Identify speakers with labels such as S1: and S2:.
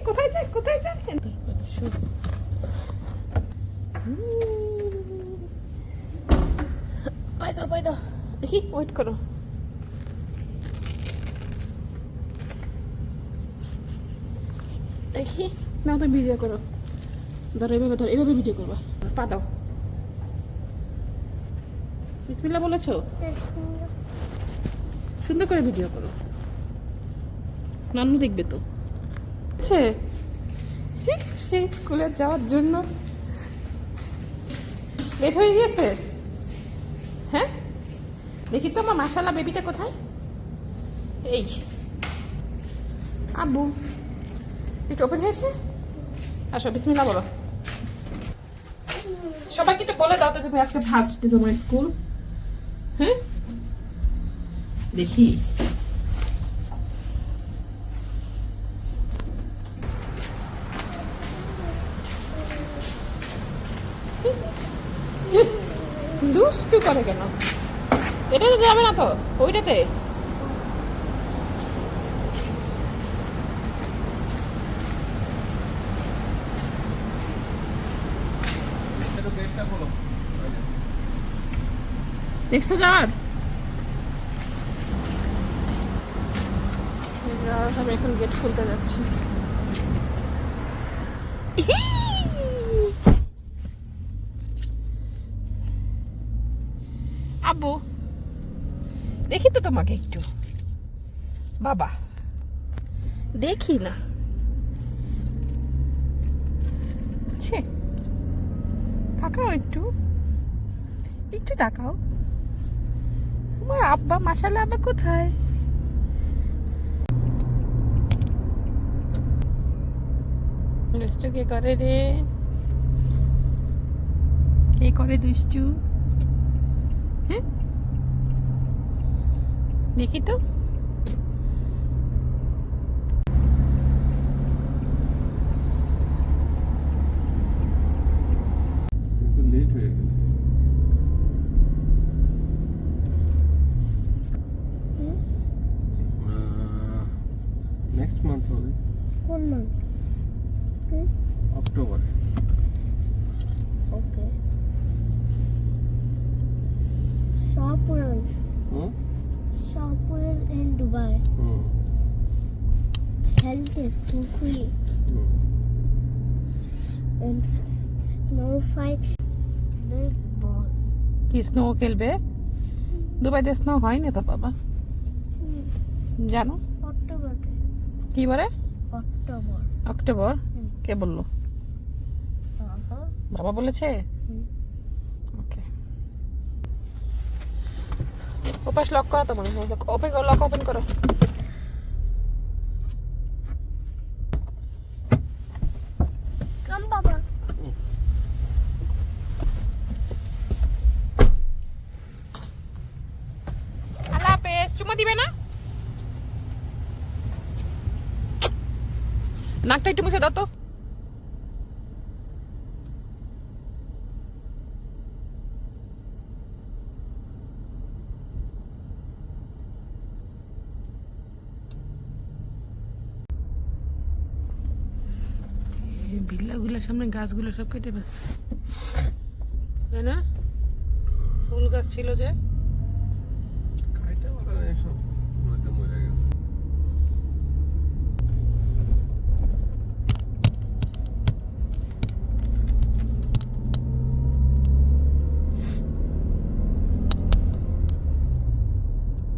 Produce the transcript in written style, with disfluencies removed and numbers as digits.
S1: কোথায় যায় পাই দাও দেখি, ওয়েট করো। দেখি না, তুমি ভিডিও করো। ধরো এইভাবে ভিডিও করবা। পা দাও। বিসমিল্লাহ বলেছো? সুন্দর করে ভিডিও করো, নানু দেখবে তো। সে স্কুলে যাওয়ার জন্য লেট হয়ে গিয়েছে। হ্যাঁ, দেখি তো আমার মাশাআল্লাহ বেবিটা কোথায়। এই আব্বু, একটু ওপেন হয়েছে। আসো, বিসমিল্লাহ বলো। সবাইকে একটু বলে দাও তো তুমি আজকে ফার্স্ট ডে তোমার স্কুল। হ্যাঁ, দেখি দুষ্টু করে কেন? এটাতে যাবে না তো, ওইটাতে। দেখছো যাওয়ার? আমি এখন গেট খুলতে যাচ্ছি। আব্বু, দেখি তো তোমাকে একটু। বাবা, দেখি না। তাকাও একটু, একটু তাকাও। আমার আব্বা, মাশাআল্লাহ, আব্বা কোথায়? দুষ্টু কে করে রে? কে করে দুষ্টু? হ্যাঁ, দেখি তো।
S2: লেট হয়ে গেল। নেক্সট মান্থ হবে।
S3: কোন month?
S2: October.
S3: Okay. Shopper in Dubai. Health is too free. And snow fight big ball.
S1: কি স্নো খেলবে? দুবাইতে স্নো হয় না তো বাবা, জানো?
S3: অক্টোবর।
S1: কি বলে?
S3: অক্টোবর।
S1: অক্টোবর? কে বললো? বাবা বলেছে? ওকে। ওপাশ লক করো তো মনে হয়। ওপেন করো, লক ওপেন করো।
S3: কাম বাবা।
S1: আল্লাহ হাফেজ। চুমা দিবে না? নাকটা একটু মুছে দাও তো। বিল্লাগুলোর সামনে গাছগুলো সব কেটে ফেলছে, তাই না? ফুল গাছ ছিল যে।